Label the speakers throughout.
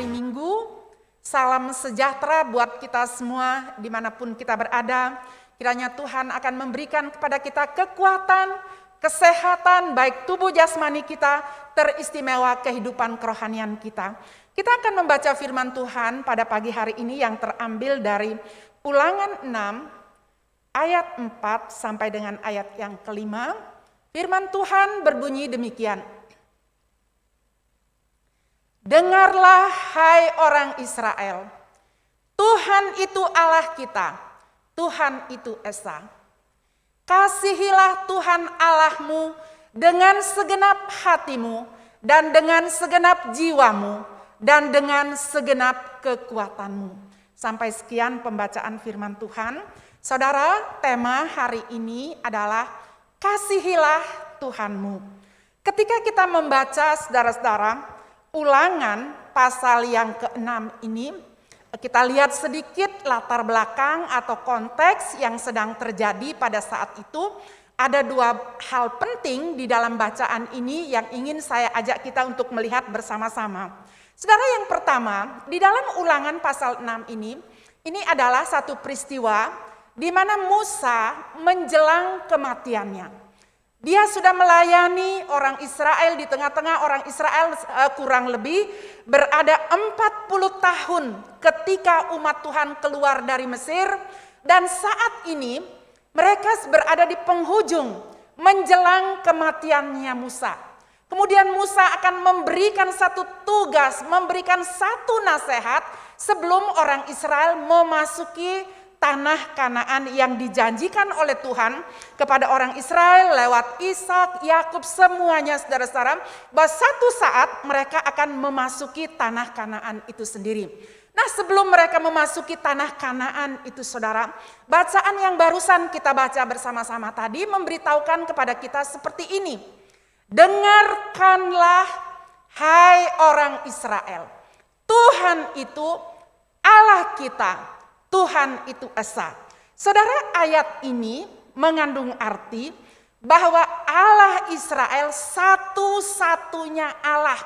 Speaker 1: hari Minggu. Salam sejahtera buat kita semua dimanapun kita berada. Kiranya Tuhan akan memberikan kepada kita kekuatan, kesehatan, baik tubuh jasmani kita, teristimewa kehidupan kerohanian kita. Kita akan membaca firman Tuhan pada pagi hari ini yang terambil dari Ulangan 6 ayat 4 sampai dengan ayat yang kelima. Firman Tuhan berbunyi demikian. Dengarlah hai orang Israel, Tuhan itu Allah kita, Tuhan itu Esa. Kasihilah Tuhan Allahmu dengan segenap hatimu dan dengan segenap jiwamu dan dengan segenap kekuatanmu. Sampai sekian pembacaan firman Tuhan. Saudara, tema hari ini adalah kasihilah Tuhanmu. Ketika kita membaca saudara-saudara, Ulangan pasal yang ke-6 ini, kita lihat sedikit latar belakang atau konteks yang sedang terjadi pada saat itu. Ada dua hal penting di dalam bacaan ini yang ingin saya ajak kita untuk melihat bersama-sama. Saudara, yang pertama, di dalam Ulangan pasal 6 ini adalah satu peristiwa di mana Musa menjelang kematiannya. Dia sudah melayani orang Israel, di tengah-tengah orang Israel kurang lebih berada 40 tahun ketika umat Tuhan keluar dari Mesir. Dan saat ini mereka berada di penghujung menjelang kematiannya Musa. Kemudian Musa akan memberikan satu tugas, memberikan satu nasihat sebelum orang Israel memasuki tanah Kanaan yang dijanjikan oleh Tuhan kepada orang Israel lewat Ishak, Yakub, semuanya saudara-saudara, bahwa satu saat mereka akan memasuki tanah Kanaan itu sendiri. Nah, sebelum mereka memasuki tanah Kanaan itu saudara, bacaan yang barusan kita baca bersama-sama tadi memberitahukan kepada kita seperti ini. Dengarkanlah hai orang Israel, Tuhan itu Allah kita, Tuhan itu Esa. Saudara, ayat ini mengandung arti bahwa Allah Israel satu-satunya Allah.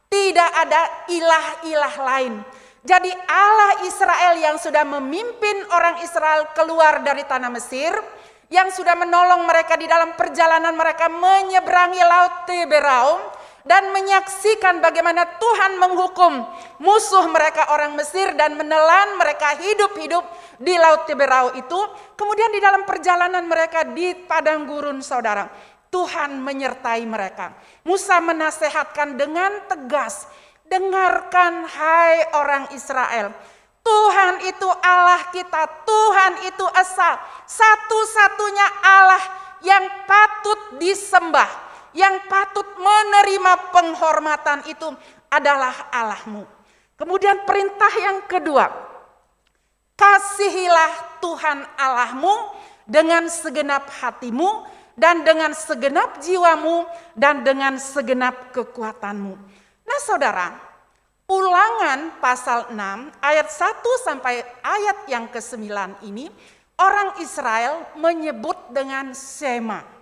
Speaker 1: Tidak ada ilah-ilah lain. Jadi Allah Israel yang sudah memimpin orang Israel keluar dari tanah Mesir, yang sudah menolong mereka di dalam perjalanan mereka menyeberangi Laut Tiberau, dan menyaksikan bagaimana Tuhan menghukum musuh mereka orang Mesir dan menelan mereka hidup-hidup di Laut Tiberau itu. Kemudian di dalam perjalanan mereka di padang gurun saudara, Tuhan menyertai mereka. Musa menasehatkan dengan tegas, dengarkan hai orang Israel, Tuhan itu Allah kita, Tuhan itu Esa, satu-satunya Allah yang patut disembah, yang patut menerima penghormatan itu adalah Allahmu. Kemudian perintah yang kedua, kasihilah Tuhan Allahmu dengan segenap hatimu dan dengan segenap jiwamu dan dengan segenap kekuatanmu. Nah saudara, Ulangan pasal 6 ayat 1 sampai ayat yang ke-9 ini, orang Israel menyebut dengan Shema.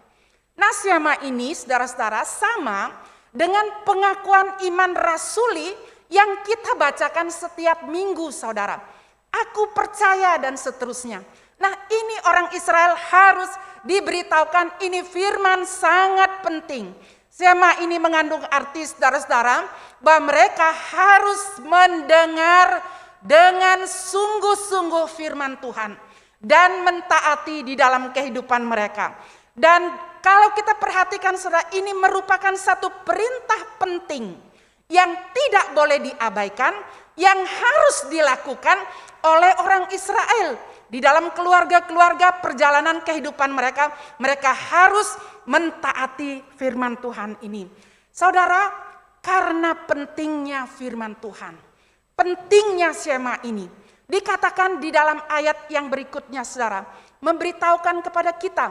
Speaker 1: Nah, Shema ini saudara-saudara sama dengan pengakuan iman rasuli yang kita bacakan setiap minggu saudara. Aku percaya dan seterusnya. Nah, ini orang Israel harus diberitahukan, ini firman sangat penting. Shema ini mengandung arti saudara-saudara bahwa mereka harus mendengar dengan sungguh-sungguh firman Tuhan dan mentaati di dalam kehidupan mereka. Dan kalau kita perhatikan saudara, ini merupakan satu perintah penting yang tidak boleh diabaikan, yang harus dilakukan oleh orang Israel. Di dalam keluarga-keluarga perjalanan kehidupan mereka, mereka harus mentaati firman Tuhan ini. Saudara, karena pentingnya firman Tuhan, pentingnya Shema ini, dikatakan di dalam ayat yang berikutnya saudara, memberitahukan kepada kita,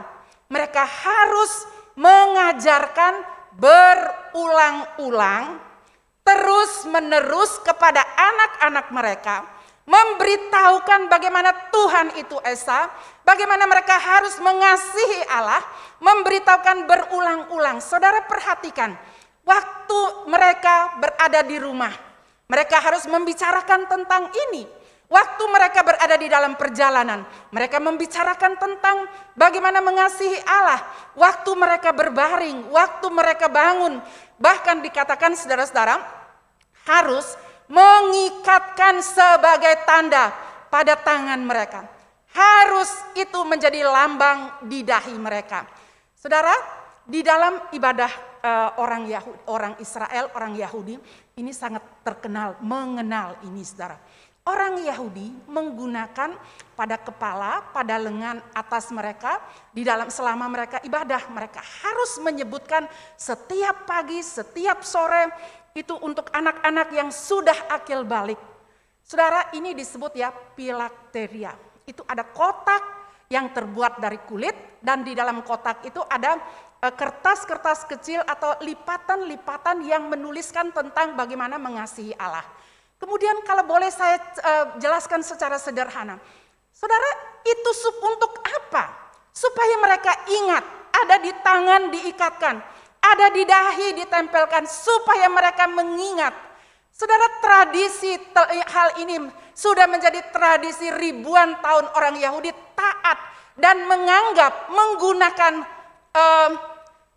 Speaker 1: mereka harus mengajarkan berulang-ulang, terus-menerus kepada anak-anak mereka, memberitahukan bagaimana Tuhan itu Esa, bagaimana mereka harus mengasihi Allah, memberitahukan berulang-ulang. Saudara perhatikan, waktu mereka berada di rumah, Mereka harus membicarakan tentang ini. Waktu mereka berada di dalam perjalanan, mereka membicarakan tentang bagaimana mengasihi Allah. Waktu mereka berbaring, waktu mereka bangun. Bahkan dikatakan saudara-saudara, harus mengikatkan sebagai tanda pada tangan mereka. Harus itu menjadi lambang di dahi mereka. Saudara, di dalam ibadah orang Israel, orang Yahudi, ini sangat terkenal, mengenal ini saudara. Orang Yahudi menggunakan pada kepala, pada lengan atas mereka, di dalam selama mereka ibadah, mereka harus menyebutkan setiap pagi, setiap sore, itu untuk anak-anak yang sudah akil balik. Saudara, ini disebut ya phylacteria. Itu ada kotak yang terbuat dari kulit, dan di dalam kotak itu ada kertas-kertas kecil atau lipatan-lipatan yang menuliskan tentang bagaimana mengasihi Allah. Kemudian kalau boleh saya jelaskan secara sederhana. Saudara, itu untuk apa? Supaya mereka ingat, ada di tangan diikatkan, ada di dahi ditempelkan, supaya mereka mengingat. Saudara, tradisi hal ini sudah menjadi tradisi ribuan tahun orang Yahudi taat dan menganggap menggunakan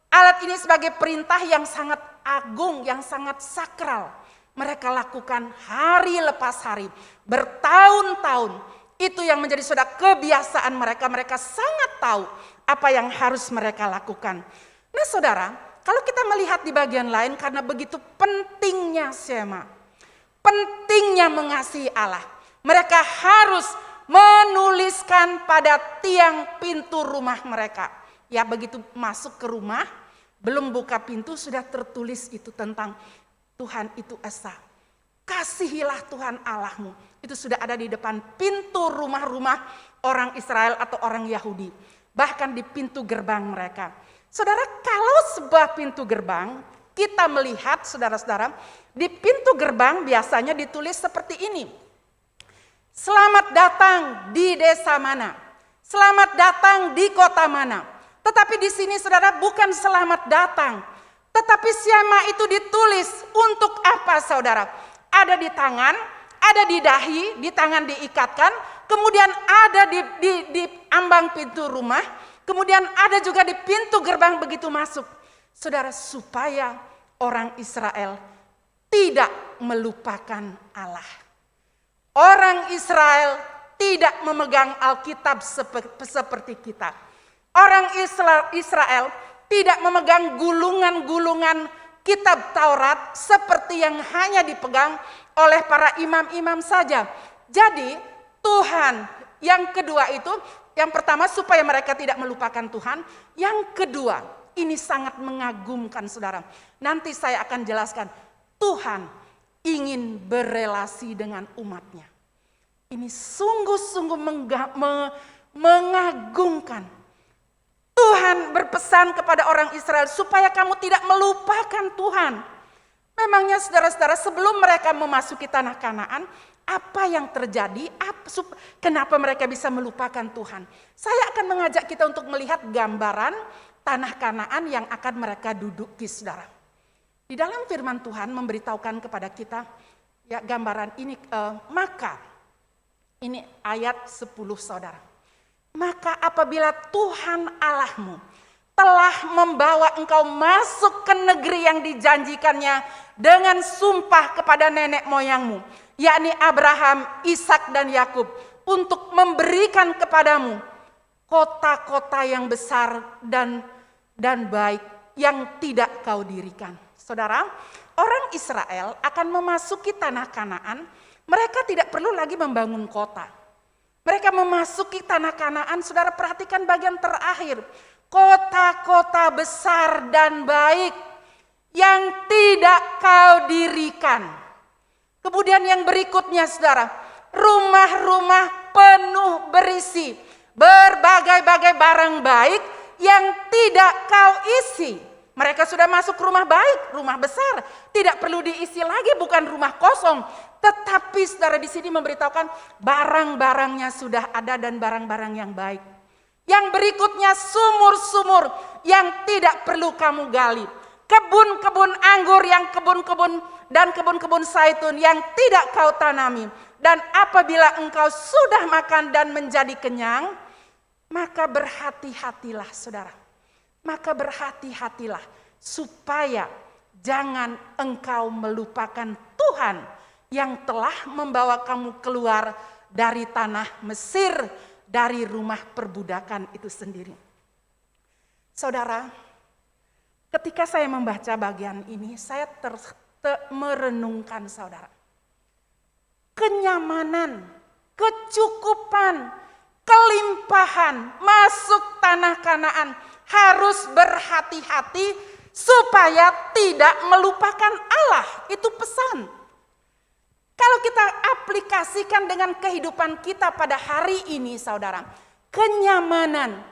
Speaker 1: alat ini sebagai perintah yang sangat agung, yang sangat sakral. Mereka lakukan hari lepas hari, bertahun-tahun. Itu yang menjadi sudah kebiasaan mereka. Mereka sangat tahu apa yang harus mereka lakukan. Nah saudara, kalau kita melihat di bagian lain, karena begitu pentingnya Shema, pentingnya mengasihi Allah, mereka harus menuliskan pada tiang pintu rumah mereka. Ya, begitu masuk ke rumah, belum buka pintu sudah tertulis itu tentang Tuhan itu esa. Kasihilah Tuhan Allahmu. Itu sudah ada di depan pintu rumah-rumah orang Israel atau orang Yahudi. Bahkan di pintu gerbang mereka. Saudara, kalau sebuah pintu gerbang, kita melihat saudara-saudara, di pintu gerbang biasanya ditulis seperti ini. Selamat datang di desa mana. Selamat datang di kota mana. Tetapi di sini saudara bukan selamat datang. Tetapi Shema itu ditulis untuk apa saudara? Ada di tangan, ada di dahi, di tangan diikatkan, kemudian ada di ambang pintu rumah, kemudian ada juga di pintu gerbang begitu masuk. Saudara, supaya orang Israel tidak melupakan Allah. Orang Israel tidak memegang Alkitab seperti kita. Orang Israel tidak memegang gulungan-gulungan kitab Taurat seperti yang hanya dipegang oleh para imam-imam saja. Jadi Tuhan yang kedua itu, yang pertama supaya mereka tidak melupakan Tuhan. Yang kedua, ini sangat mengagumkan saudara. Nanti saya akan jelaskan, Tuhan ingin berelasi dengan umatnya. Ini sungguh-sungguh mengagumkan. Tuhan berpesan kepada orang Israel supaya kamu tidak melupakan Tuhan. Memangnya saudara-saudara, sebelum mereka memasuki tanah Kanaan, apa yang terjadi? Kenapa mereka bisa melupakan Tuhan? Saya akan mengajak kita untuk melihat gambaran tanah Kanaan yang akan mereka duduki, saudara. Di dalam firman Tuhan memberitahukan kepada kita ya gambaran ini, maka ini ayat 10 saudara. Maka apabila Tuhan Allahmu telah membawa engkau masuk ke negeri yang dijanjikannya dengan sumpah kepada nenek moyangmu, yakni Abraham, Ishak dan Yakub, untuk memberikan kepadamu kota-kota yang besar dan baik yang tidak kau dirikan. Saudara, orang Israel akan memasuki tanah Kanaan, mereka tidak perlu lagi membangun kota. Mereka memasuki tanah Kanaan, saudara perhatikan bagian terakhir. Kota-kota besar dan baik yang tidak kau dirikan. Kemudian yang berikutnya saudara, rumah-rumah penuh berisi berbagai-bagai barang baik yang tidak kau isi. Mereka sudah masuk rumah baik, rumah besar, tidak perlu diisi lagi, bukan rumah kosong. Tetapi saudara di sini memberitahukan barang-barangnya sudah ada dan barang-barang yang baik. Yang berikutnya sumur-sumur yang tidak perlu kamu gali. kebun-kebun anggur yang kebun-kebun dan kebun-kebun zaitun yang tidak kau tanami. Dan apabila engkau sudah makan dan menjadi kenyang, maka berhati-hatilah saudara. Maka berhati-hatilah supaya jangan engkau melupakan Tuhan yang telah membawa kamu keluar dari tanah Mesir, dari rumah perbudakan itu sendiri. Saudara, ketika saya membaca bagian ini, saya merenungkan saudara. Kenyamanan, kecukupan, kelimpahan masuk tanah Kanaan harus berhati-hati supaya tidak melupakan Allah. Itu pesan. Kalau kita aplikasikan dengan kehidupan kita pada hari ini saudara, kenyamanan,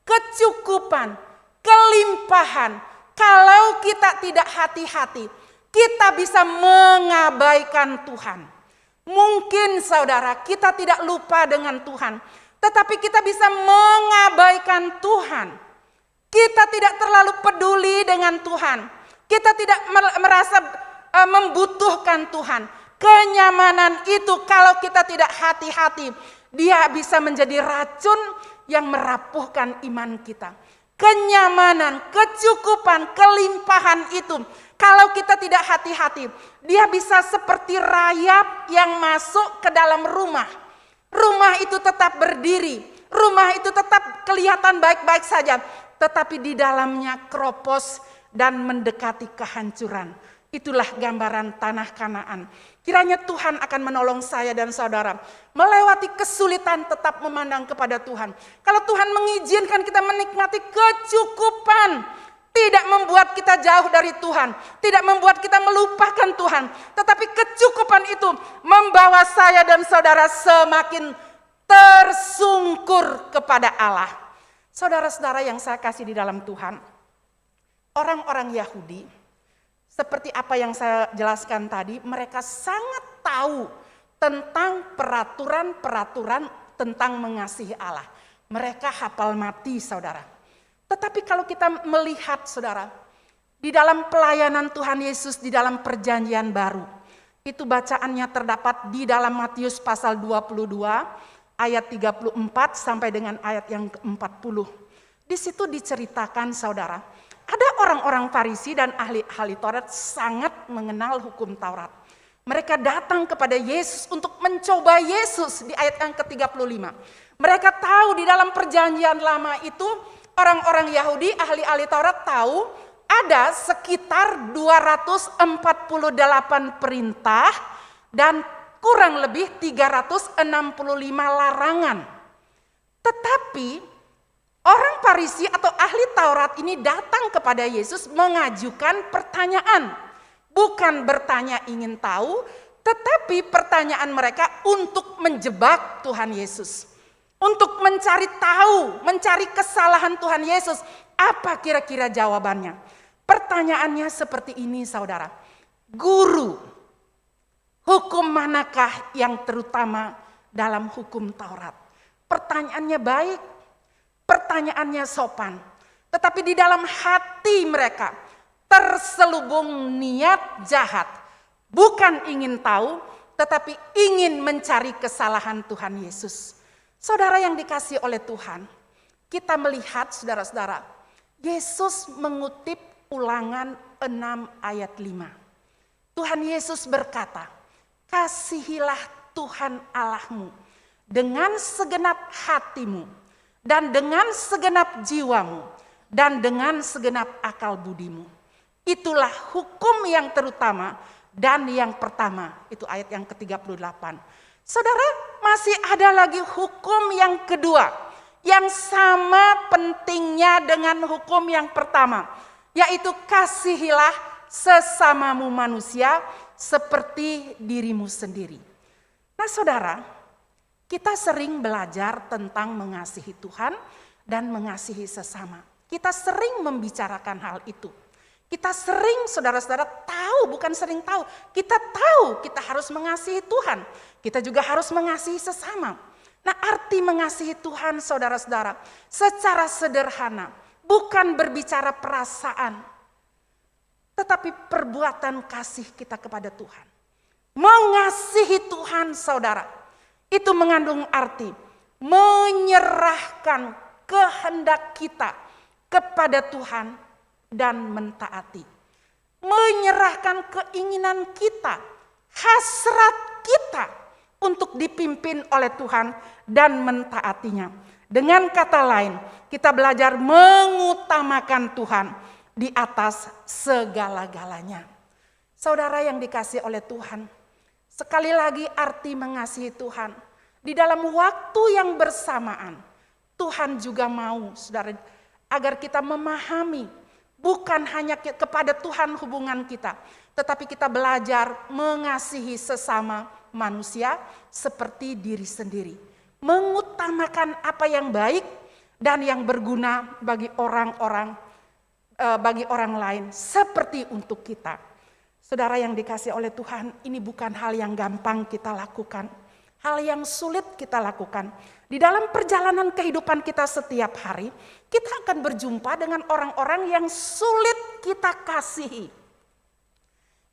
Speaker 1: kecukupan, kelimpahan, kalau kita tidak hati-hati, kita bisa mengabaikan Tuhan. Mungkin saudara kita tidak lupa dengan Tuhan, tetapi kita bisa mengabaikan Tuhan. Kita tidak terlalu peduli dengan Tuhan. Kita tidak merasa membutuhkan Tuhan. Kenyamanan itu kalau kita tidak hati-hati, dia bisa menjadi racun yang merapuhkan iman kita. Kenyamanan, kecukupan, kelimpahan itu kalau kita tidak hati-hati, dia bisa seperti rayap yang masuk ke dalam rumah. Rumah itu tetap berdiri, rumah itu tetap kelihatan baik-baik saja, tetapi di dalamnya keropos dan mendekati kehancuran. Itulah gambaran tanah Kanaan. Kiranya Tuhan akan menolong saya dan saudara melewati kesulitan tetap memandang kepada Tuhan. Kalau Tuhan mengizinkan kita menikmati kecukupan, tidak membuat kita jauh dari Tuhan, tidak membuat kita melupakan Tuhan, tetapi kecukupan itu membawa saya dan saudara semakin tersungkur kepada Allah. Saudara-saudara yang saya kasih di dalam Tuhan, orang-orang Yahudi, seperti apa yang saya jelaskan tadi, mereka sangat tahu tentang peraturan-peraturan tentang mengasihi Allah. Mereka hafal mati saudara. Tetapi kalau kita melihat saudara, di dalam pelayanan Tuhan Yesus di dalam perjanjian baru, itu bacaannya terdapat di dalam Matius pasal 22 ayat 34 sampai dengan ayat yang ke-40. Di situ diceritakan saudara, ada orang-orang Farisi dan ahli Taurat sangat mengenal hukum Taurat. Mereka datang kepada Yesus untuk mencoba Yesus di ayat yang ke-35. Mereka tahu di dalam perjanjian lama itu, orang-orang Yahudi, ahli-ahli Taurat tahu ada sekitar 248 perintah dan kurang lebih 365 larangan. Tetapi orang Farisi atau ahli Taurat ini datang kepada Yesus mengajukan pertanyaan. Bukan bertanya ingin tahu, tetapi pertanyaan mereka untuk menjebak Tuhan Yesus. Untuk mencari tahu, mencari kesalahan Tuhan Yesus. Apa kira-kira jawabannya? Pertanyaannya seperti ini saudara. Guru, hukum manakah yang terutama dalam hukum Taurat? Pertanyaannya baik, pertanyaannya sopan. Tetapi di dalam hati mereka terselubung niat jahat. Bukan ingin tahu, tetapi ingin mencari kesalahan Tuhan Yesus. Saudara yang dikasihi oleh Tuhan, kita melihat saudara-saudara, Yesus mengutip Ulangan 6 ayat 5. Tuhan Yesus berkata, kasihilah Tuhan Allahmu dengan segenap hatimu, dan dengan segenap jiwamu, dan dengan segenap akal budimu. Itulah hukum yang terutama dan yang pertama. Itu ayat yang ke-38. Saudara, masih ada lagi hukum yang kedua, yang sama pentingnya dengan hukum yang pertama, yaitu kasihilah sesamamu manusia seperti dirimu sendiri. Nah saudara, kita sering belajar tentang mengasihi Tuhan dan mengasihi sesama. Kita sering membicarakan hal itu. Kita sering saudara-saudara tahu, bukan sering tahu, kita tahu kita harus mengasihi Tuhan. Kita juga harus mengasihi sesama. Nah arti mengasihi Tuhan saudara-saudara secara sederhana, bukan berbicara perasaan. tetapi perbuatan kasih kita kepada Tuhan. Mengasihi Tuhan, saudara, itu mengandung arti menyerahkan kehendak kita kepada Tuhan dan mentaati. Menyerahkan keinginan kita, hasrat kita untuk dipimpin oleh Tuhan dan mentaatinya. Dengan kata lain, kita belajar mengutamakan Tuhan di atas segala-galanya. Saudara yang dikasihi oleh Tuhan, sekali lagi arti mengasihi Tuhan. Di dalam waktu yang bersamaan, Tuhan juga mau, saudara, agar kita memahami bukan hanya kepada Tuhan hubungan kita, tetapi kita belajar mengasihi sesama manusia seperti diri sendiri. Mengutamakan apa yang baik dan yang berguna bagi orang lain seperti untuk kita. Saudara yang dikasihi oleh Tuhan, ini bukan hal yang gampang kita lakukan. Hal yang sulit kita lakukan. Di dalam perjalanan kehidupan kita setiap hari, kita akan berjumpa dengan orang-orang yang sulit kita kasihi.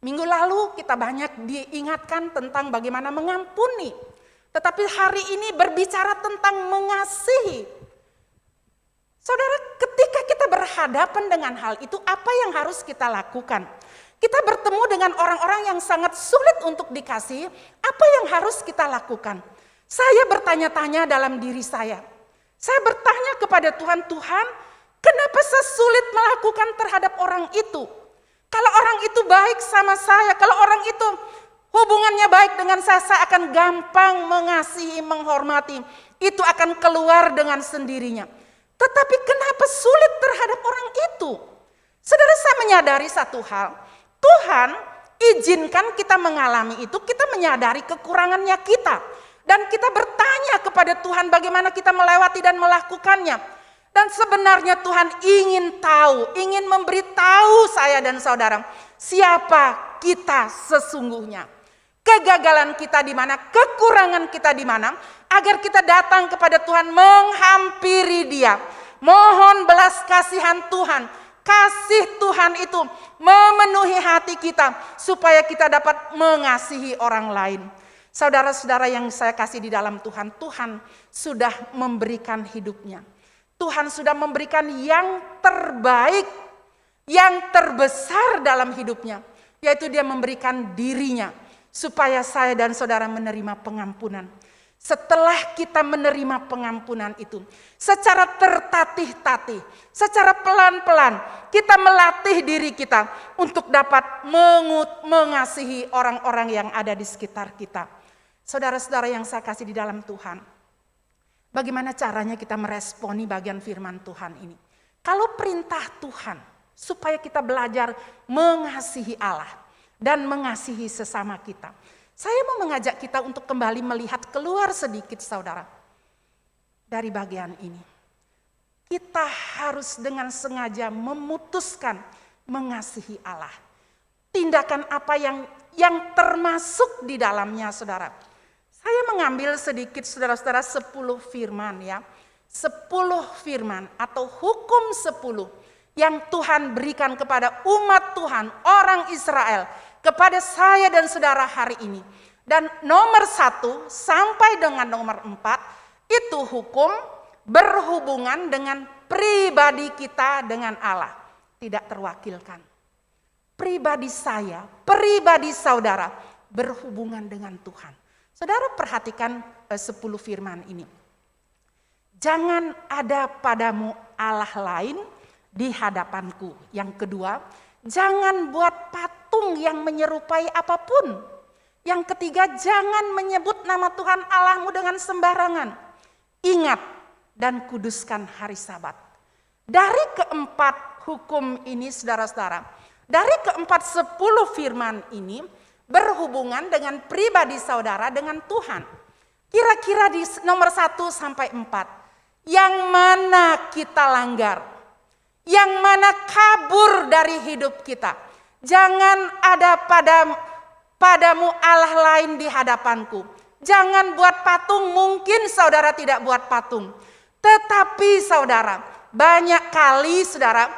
Speaker 1: Minggu lalu kita banyak diingatkan tentang bagaimana mengampuni. Tetapi hari ini berbicara tentang mengasihi. Saudara, ketika kita berhadapan dengan hal itu, apa yang harus kita lakukan? Kita bertemu dengan orang-orang yang sangat sulit untuk dikasihi, apa yang harus kita lakukan? Saya bertanya-tanya dalam diri saya. Saya bertanya kepada Tuhan, Tuhan, kenapa saya sulit melakukan terhadap orang itu? Kalau orang itu baik sama saya, kalau orang itu hubungannya baik dengan saya akan gampang mengasihi, menghormati. Itu akan keluar dengan sendirinya. Tetapi kenapa sulit terhadap orang itu? Saudara, saya menyadari satu hal. Tuhan izinkan kita mengalami itu, kita menyadari kekurangannya kita. Dan kita bertanya kepada Tuhan bagaimana kita melewati dan melakukannya. Dan sebenarnya Tuhan ingin tahu, ingin memberitahu saya dan saudara, siapa kita sesungguhnya. Kegagalan kita di mana, kekurangan kita di mana, agar kita datang kepada Tuhan menghampiri Dia. Mohon belas kasihan Tuhan. Kasih Tuhan itu memenuhi hati kita supaya kita dapat mengasihi orang lain. Saudara-saudara yang saya kasih di dalam Tuhan, Tuhan sudah memberikan hidupnya. Tuhan sudah memberikan yang terbaik, yang terbesar dalam hidupnya, yaitu Dia memberikan dirinya supaya saya dan saudara menerima pengampunan. Setelah kita menerima pengampunan itu, secara tertatih-tatih, secara pelan-pelan, kita melatih diri kita untuk dapat mengasihi orang-orang yang ada di sekitar kita. Saudara-saudara yang saya kasih di dalam Tuhan, bagaimana caranya kita meresponi bagian firman Tuhan ini? Kalau perintah Tuhan, supaya kita belajar mengasihi Allah dan mengasihi sesama kita. Saya mau mengajak kita untuk kembali melihat keluar sedikit, saudara, dari bagian ini. Kita harus dengan sengaja memutuskan mengasihi Allah. Tindakan apa yang termasuk di dalamnya, saudara. Saya mengambil sedikit, saudara-saudara, 10 firman ya. 10 firman atau hukum 10 yang Tuhan berikan kepada umat Tuhan, orang Israel, kepada saya dan saudara hari ini. Dan nomor 1 sampai dengan nomor 4 itu hukum berhubungan dengan pribadi kita dengan Allah. Tidak terwakilkan. Pribadi saya, pribadi saudara berhubungan dengan Tuhan. Saudara perhatikan 10 firman ini. Jangan ada padamu Allah lain di hadapanku. Yang kedua, jangan buat patung yang menyerupai apapun. Yang ketiga, jangan menyebut nama Tuhan Allahmu dengan sembarangan. Ingat dan kuduskan hari Sabat. Dari keempat hukum ini, saudara-saudara, dari keempat 10 firman ini berhubungan dengan pribadi saudara dengan Tuhan. Kira-kira di nomor 1 sampai 4, yang mana kita langgar? Yang mana kabur dari hidup kita? Jangan ada padamu Allah lain di hadapanku. Jangan buat patung, mungkin saudara tidak buat patung. Tetapi saudara, banyak kali saudara,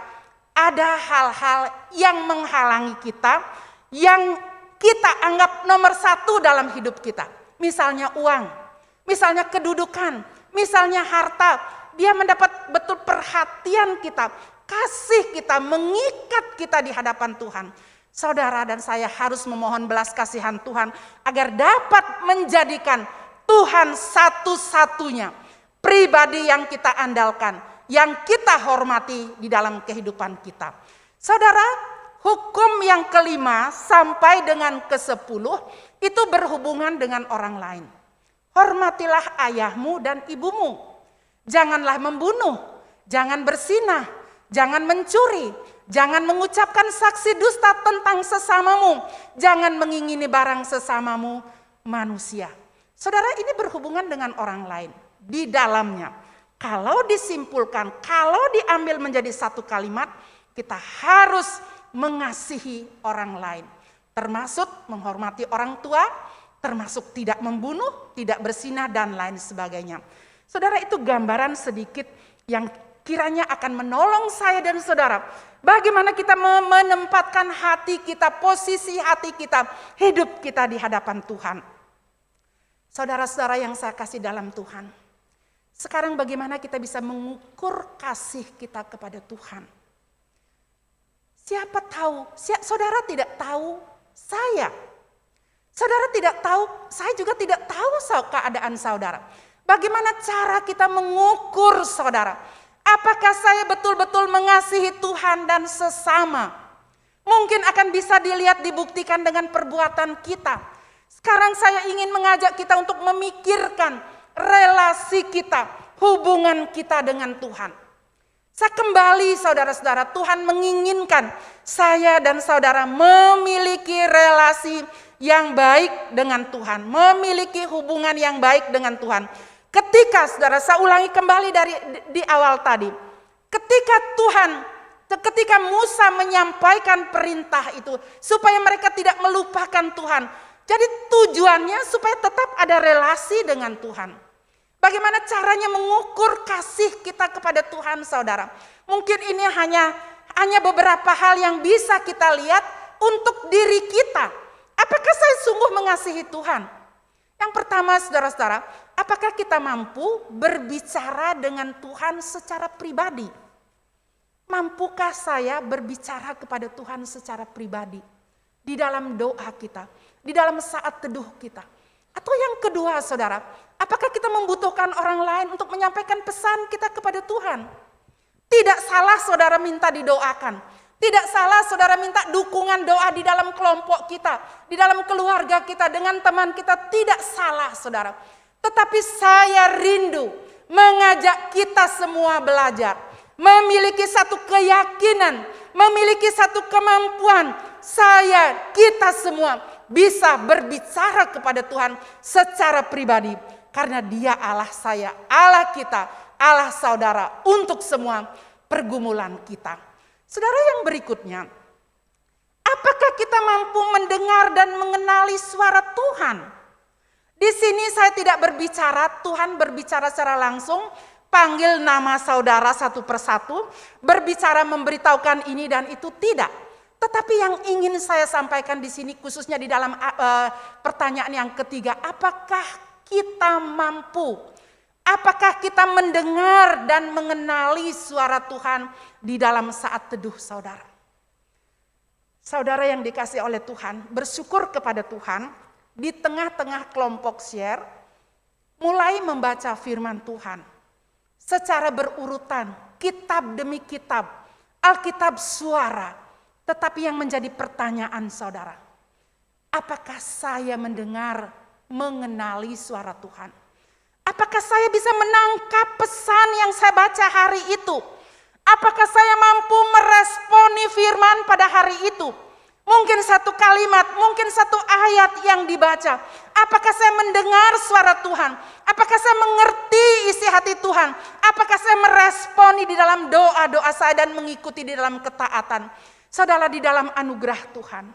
Speaker 1: ada hal-hal yang menghalangi kita, yang kita anggap nomor satu dalam hidup kita. Misalnya uang, misalnya kedudukan, misalnya harta. Dia mendapat betul perhatian kita, kasih kita, mengikat kita di hadapan Tuhan. Saudara dan saya harus memohon belas kasihan Tuhan agar dapat menjadikan Tuhan satu-satunya pribadi yang kita andalkan, yang kita hormati di dalam kehidupan kita. Saudara, hukum yang kelima sampai dengan ke-10 itu berhubungan dengan orang lain. Hormatilah ayahmu dan ibumu. Janganlah membunuh, jangan berzinah, jangan mencuri, jangan mengucapkan saksi dusta tentang sesamamu, jangan mengingini barang sesamamu manusia. Saudara, ini berhubungan dengan orang lain. Di dalamnya, kalau disimpulkan, kalau diambil menjadi satu kalimat, kita harus mengasihi orang lain. Termasuk menghormati orang tua, termasuk tidak membunuh, tidak berzinah, dan lain sebagainya. Saudara, itu gambaran sedikit yang kiranya akan menolong saya dan saudara. Bagaimana kita menempatkan hati kita, posisi hati kita, hidup kita di hadapan Tuhan. Saudara-saudara yang saya kasih dalam Tuhan. Sekarang bagaimana kita bisa mengukur kasih kita kepada Tuhan. Siapa tahu, saudara tidak tahu saya. Saudara tidak tahu, saya juga tidak tahu keadaan saudara. Bagaimana cara kita mengukur saudara? Apakah saya betul-betul mengasihi Tuhan dan sesama? Mungkin akan bisa dilihat, dibuktikan dengan perbuatan kita. Sekarang saya ingin mengajak kita untuk memikirkan relasi kita, hubungan kita dengan Tuhan. Saya kembali saudara-saudara, Tuhan menginginkan saya dan saudara memiliki relasi yang baik dengan Tuhan. Memiliki hubungan yang baik dengan Tuhan. Ketika saudara, saya ulangi kembali dari di awal tadi. Ketika Musa menyampaikan perintah itu supaya mereka tidak melupakan Tuhan. Jadi tujuannya supaya tetap ada relasi dengan Tuhan. Bagaimana caranya mengukur kasih kita kepada Tuhan, saudara? Mungkin ini hanya beberapa hal yang bisa kita lihat untuk diri kita. Apakah saya sungguh mengasihi Tuhan? Yang pertama, saudara-saudara, apakah kita mampu berbicara dengan Tuhan secara pribadi? Mampukah saya berbicara kepada Tuhan secara pribadi? Di dalam doa kita, di dalam saat teduh kita. Atau yang kedua, saudara, apakah kita membutuhkan orang lain untuk menyampaikan pesan kita kepada Tuhan? Tidak salah saudara minta didoakan. Tidak salah saudara minta dukungan doa di dalam kelompok kita, di dalam keluarga kita, dengan teman kita. Tidak salah saudara. Tetapi saya rindu mengajak kita semua belajar. Memiliki satu keyakinan, memiliki satu kemampuan. Kita semua bisa berbicara kepada Tuhan secara pribadi. Karena Dia Allah saya, Allah kita, Allah saudara untuk semua pergumulan kita. Saudara, yang berikutnya, apakah kita mampu mendengar dan mengenali suara Tuhan? Di sini saya tidak berbicara, Tuhan berbicara secara langsung, panggil nama saudara satu persatu, berbicara memberitahukan ini dan itu, tidak. Tetapi yang ingin saya sampaikan di sini khususnya di dalam pertanyaan yang ketiga, apakah kita mampu? Apakah kita mendengar dan mengenali suara Tuhan di dalam saat teduh saudara? Saudara yang dikasihi oleh Tuhan, bersyukur kepada Tuhan di tengah-tengah kelompok share, mulai membaca firman Tuhan secara berurutan, kitab demi kitab, Alkitab suara. Tetapi yang menjadi pertanyaan saudara, apakah saya mendengar, mengenali suara Tuhan? Apakah saya bisa menangkap pesan yang saya baca hari itu? Apakah saya mampu meresponi firman pada hari itu? Mungkin satu kalimat, mungkin satu ayat yang dibaca. Apakah saya mendengar suara Tuhan? Apakah saya mengerti isi hati Tuhan? Apakah saya meresponi di dalam doa-doa saya dan mengikuti di dalam ketaatan? Saudara, di dalam anugerah Tuhan,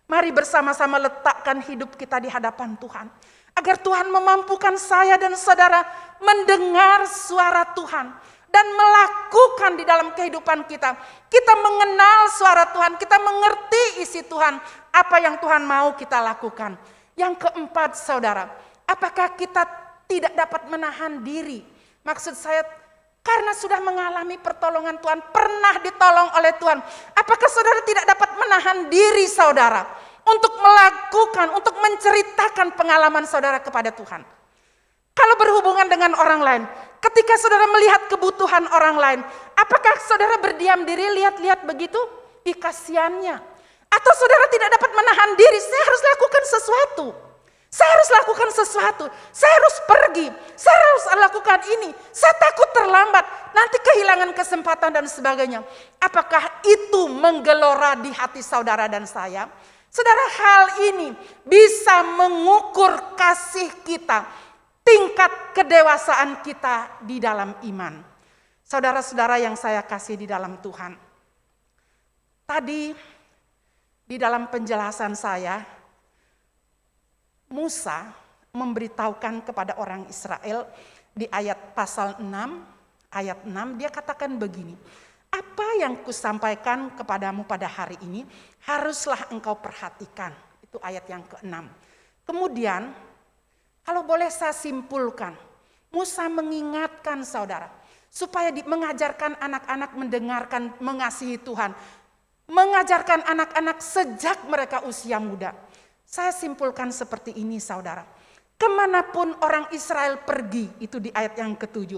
Speaker 1: mari bersama-sama letakkan hidup kita di hadapan Tuhan. Agar Tuhan memampukan saya dan saudara mendengar suara Tuhan. dan melakukan di dalam kehidupan kita. Kita mengenal suara Tuhan, kita mengerti isi Tuhan, apa yang Tuhan mau kita lakukan. Yang keempat, saudara, apakah kita tidak dapat menahan diri? Maksud saya, karena sudah mengalami pertolongan Tuhan, pernah ditolong oleh Tuhan. Apakah saudara tidak dapat menahan diri saudara untuk melakukan, untuk menceritakan pengalaman saudara kepada Tuhan? Kalau berhubungan dengan orang lain, ketika saudara melihat kebutuhan orang lain, apakah saudara berdiam diri lihat-lihat begitu? Kasihannya. Atau saudara tidak dapat menahan diri, saya harus lakukan sesuatu. Saya harus lakukan sesuatu, saya harus pergi, saya harus lakukan ini, saya takut terlambat, nanti kehilangan kesempatan dan sebagainya. Apakah itu menggelora di hati saudara dan saya? Saudara, hal ini bisa mengukur kasih kita, tingkat kedewasaan kita di dalam iman. Saudara-saudara yang saya kasih di dalam Tuhan. Tadi di dalam penjelasan saya, Musa memberitahukan kepada orang Israel di ayat pasal 6, ayat 6, dia katakan begini, apa yang kusampaikan kepadamu pada hari ini, haruslah engkau perhatikan. Itu ayat yang ke-6. Kemudian, kalau boleh saya simpulkan, Musa mengingatkan saudara, supaya mengajarkan anak-anak mendengarkan, mengasihi Tuhan, mengajarkan anak-anak sejak mereka usia muda. Saya simpulkan seperti ini saudara. Kemanapun orang Israel pergi, itu di ayat yang ke-7.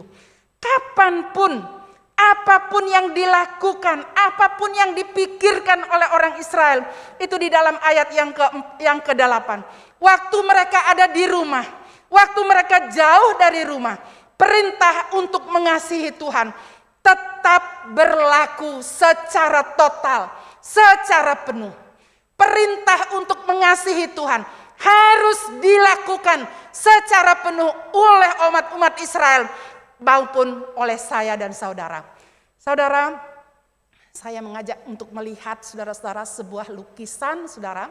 Speaker 1: Kapanpun, apapun yang dilakukan, apapun yang dipikirkan oleh orang Israel, itu di dalam ayat yang ke-8. Waktu mereka ada di rumah, waktu mereka jauh dari rumah, perintah untuk mengasihi Tuhan tetap berlaku secara total, secara penuh. Perintah untuk mengasihi Tuhan harus dilakukan secara penuh oleh umat Israel maupun oleh saya dan saudara. Saudara, saya mengajak untuk melihat saudara-saudara sebuah lukisan, saudara.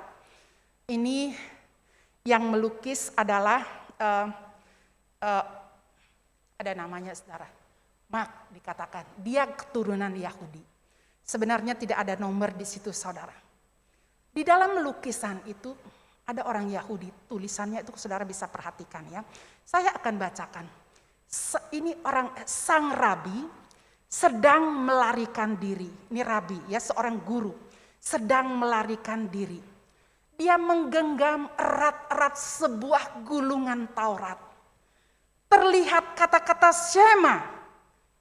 Speaker 1: Ini yang melukis adalah ada namanya saudara, Mark dikatakan. Dia keturunan Yahudi. Sebenarnya tidak ada nomor di situ saudara. Di dalam lukisan itu ada orang Yahudi, tulisannya itu saudara bisa perhatikan ya. Saya akan bacakan. Ini sang rabi sedang melarikan diri. Ini rabi ya, seorang guru sedang melarikan diri. Dia menggenggam erat-erat sebuah gulungan Taurat. Terlihat kata-kata Shema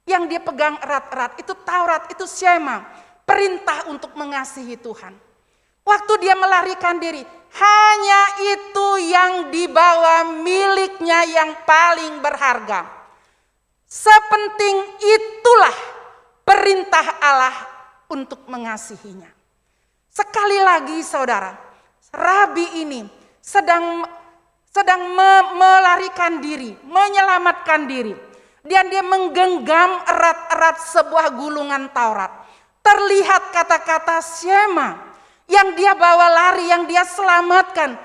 Speaker 1: yang dia pegang erat-erat. Itu Taurat, itu Shema, perintah untuk mengasihi Tuhan. Waktu dia melarikan diri, hanya itu yang dibawa miliknya yang paling berharga. Sepenting itulah perintah Allah untuk mengasihinya. Sekali lagi saudara, rabi ini sedang melarikan diri, menyelamatkan diri. Dan dia menggenggam erat-erat sebuah gulungan Taurat. Terlihat kata-kata Shema. Yang dia bawa lari, yang dia selamatkan,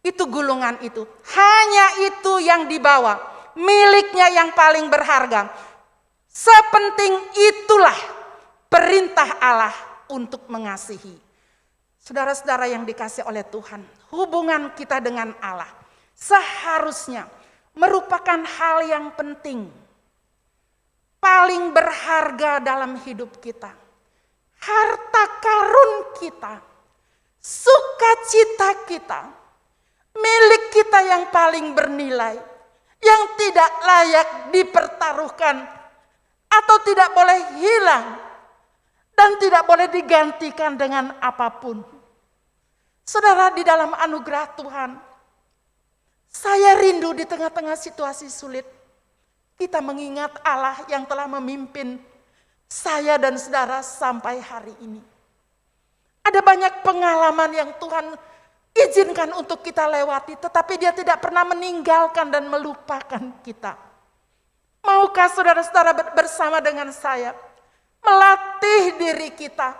Speaker 1: itu gulungan itu. Hanya itu yang dibawa, miliknya yang paling berharga. Sepenting itulah perintah Allah untuk mengasihi. Saudara-saudara yang dikasihi oleh Tuhan, hubungan kita dengan Allah seharusnya merupakan hal yang penting, paling berharga dalam hidup kita. Harta karun kita, sukacita kita, milik kita yang paling bernilai, yang tidak layak dipertaruhkan atau tidak boleh hilang dan tidak boleh digantikan dengan apapun. Saudara, di dalam anugerah Tuhan, saya rindu di tengah-tengah situasi sulit, kita mengingat Allah yang telah memimpin saya dan saudara sampai hari ini. Ada banyak pengalaman yang Tuhan izinkan untuk kita lewati, tetapi Dia tidak pernah meninggalkan dan melupakan kita. Maukah saudara-saudara bersama dengan saya melatih diri kita?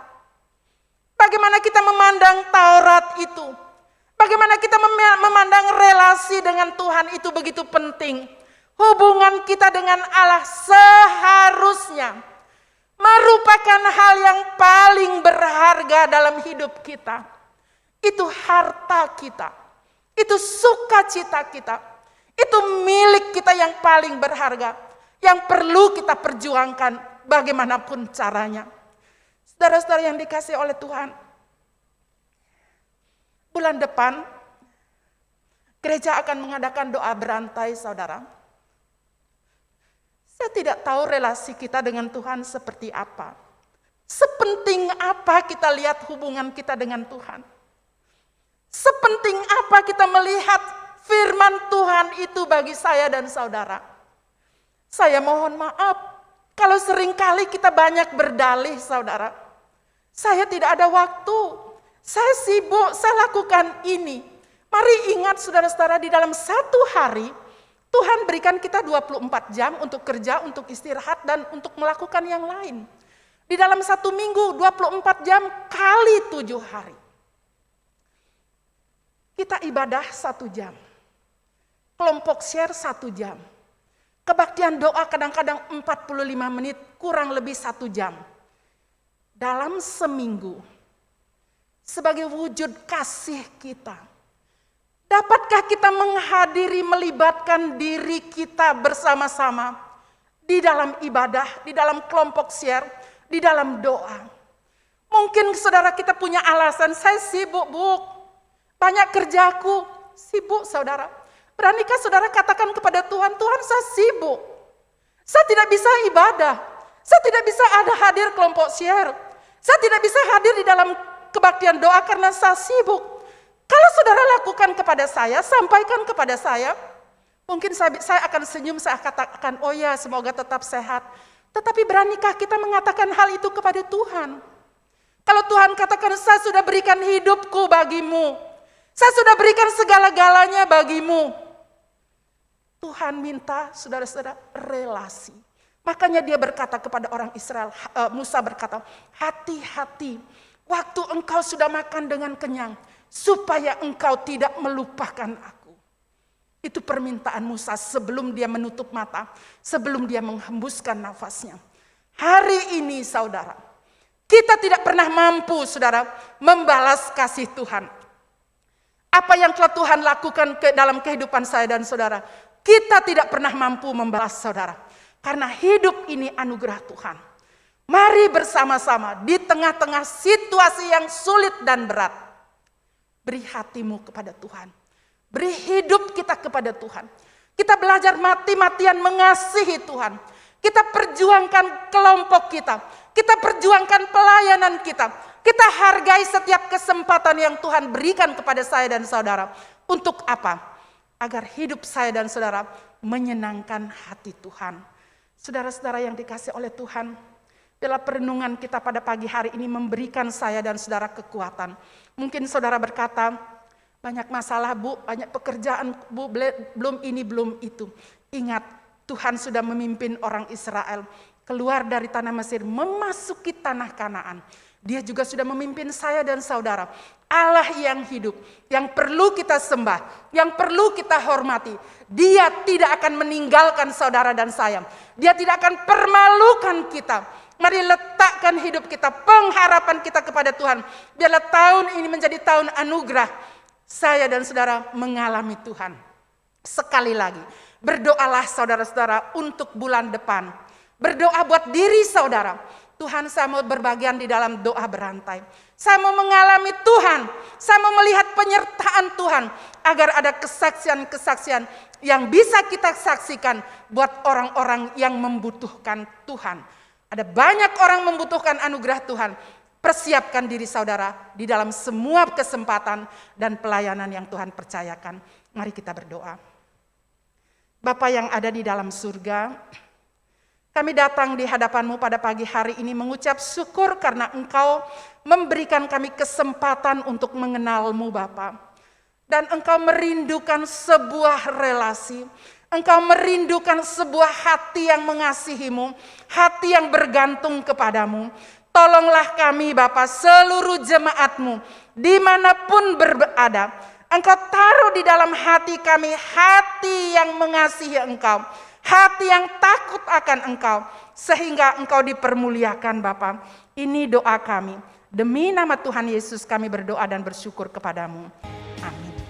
Speaker 1: Bagaimana kita memandang Taurat itu? Bagaimana kita memandang relasi dengan Tuhan itu begitu penting? hubungan kita dengan Allah seharusnya merupakan hal yang paling berharga dalam hidup kita. Itu harta kita, itu sukacita kita, itu milik kita yang paling berharga, yang perlu kita perjuangkan bagaimanapun caranya. Saudara-saudara yang dikasihi oleh Tuhan, bulan depan gereja akan mengadakan doa berantai, saudara. Saya tidak tahu relasi kita dengan Tuhan seperti apa. Sepenting apa kita lihat hubungan kita dengan Tuhan. Sepenting apa kita melihat firman Tuhan itu bagi saya dan saudara. Saya mohon maaf kalau seringkali kita banyak berdalih, saudara. Saya tidak ada waktu, saya sibuk, saya lakukan ini. Mari ingat saudara-saudara, di dalam satu hari Tuhan berikan kita 24 jam untuk kerja, untuk istirahat, dan untuk melakukan yang lain. Di dalam satu minggu 24 jam kali 7 hari. Kita ibadah 1 jam, kelompok share 1 jam, kebaktian doa kadang-kadang 45 menit, kurang lebih 1 jam. Dalam seminggu, sebagai wujud kasih kita, dapatkah kita menghadiri, melibatkan diri kita bersama-sama di dalam ibadah, di dalam kelompok share, di dalam doa? Mungkin saudara kita punya alasan, saya sibuk, Bu. Banyak kerjaku, sibuk saudara. Beranikah saudara katakan kepada Tuhan, Tuhan saya sibuk. Saya tidak bisa ibadah. Saya tidak bisa ada hadir kelompok share. Saya tidak bisa hadir di dalam kebaktian doa karena saya sibuk. Kalau saudara lakukan kepada saya, sampaikan kepada saya. Mungkin saya akan senyum, saya katakan, oh ya semoga tetap sehat. Tetapi beranikah kita mengatakan hal itu kepada Tuhan? Kalau Tuhan katakan, saya sudah berikan hidupku bagimu. Saya sudah berikan segala-galanya bagimu. Tuhan minta saudara-saudara relasi. Makanya dia berkata kepada orang Israel, Musa berkata, hati-hati waktu engkau sudah makan dengan kenyang, supaya engkau tidak melupakan aku. Itu permintaan Musa sebelum dia menutup mata, sebelum dia menghembuskan nafasnya. Hari ini saudara, kita tidak pernah mampu saudara membalas kasih Tuhan. Apa yang telah Tuhan lakukan dalam kehidupan saya dan saudara, kita tidak pernah mampu membalas saudara. Karena hidup ini anugerah Tuhan. Mari bersama-sama di tengah-tengah situasi yang sulit dan berat. Beri hatimu kepada Tuhan. Beri hidup kita kepada Tuhan. Kita belajar mati-matian mengasihi Tuhan. Kita perjuangkan kelompok kita. Kita perjuangkan pelayanan kita. Kita hargai setiap kesempatan yang Tuhan berikan kepada saya dan saudara. Untuk apa? Agar hidup saya dan saudara menyenangkan hati Tuhan. Saudara-saudara yang dikasih oleh Tuhan, bila perenungan kita pada pagi hari ini memberikan saya dan saudara kekuatan. Mungkin saudara berkata, banyak masalah Bu, banyak pekerjaan Bu, belum ini belum itu. Ingat, Tuhan sudah memimpin orang Israel keluar dari tanah Mesir, memasuki tanah Kanaan. Dia juga sudah memimpin saya dan saudara. Allah yang hidup, yang perlu kita sembah, yang perlu kita hormati. Dia tidak akan meninggalkan saudara dan saya. Dia tidak akan permalukan kita. Mari letakkan hidup kita, pengharapan kita kepada Tuhan. Biarlah tahun ini menjadi tahun anugerah. Saya dan saudara mengalami Tuhan. Sekali lagi, berdoalah saudara-saudara untuk bulan depan. Berdoa buat diri saudara. Tuhan, saya mau berbagian di dalam doa berantai. Saya mau mengalami Tuhan. Saya mau melihat penyertaan Tuhan. Agar ada kesaksian-kesaksian yang bisa kita saksikan buat orang-orang yang membutuhkan Tuhan. Ada banyak orang membutuhkan anugerah Tuhan. Persiapkan diri saudara di dalam semua kesempatan dan pelayanan yang Tuhan percayakan. Mari kita berdoa. Bapa yang ada di dalam surga, kami datang di hadapan-Mu pada pagi hari ini mengucap syukur karena Engkau memberikan kami kesempatan untuk mengenal-Mu Bapa. Dan Engkau merindukan sebuah relasi. Engkau merindukan sebuah hati yang mengasihi-Mu, hati yang bergantung kepadamu. Tolonglah kami Bapa, seluruh jemaat-Mu, dimanapun berada. Engkau taruh di dalam hati kami hati yang mengasihi Engkau. hati yang takut akan Engkau, sehingga Engkau dipermuliakan Bapa. Ini doa kami. Demi nama Tuhan Yesus kami berdoa dan bersyukur kepadamu. Amin.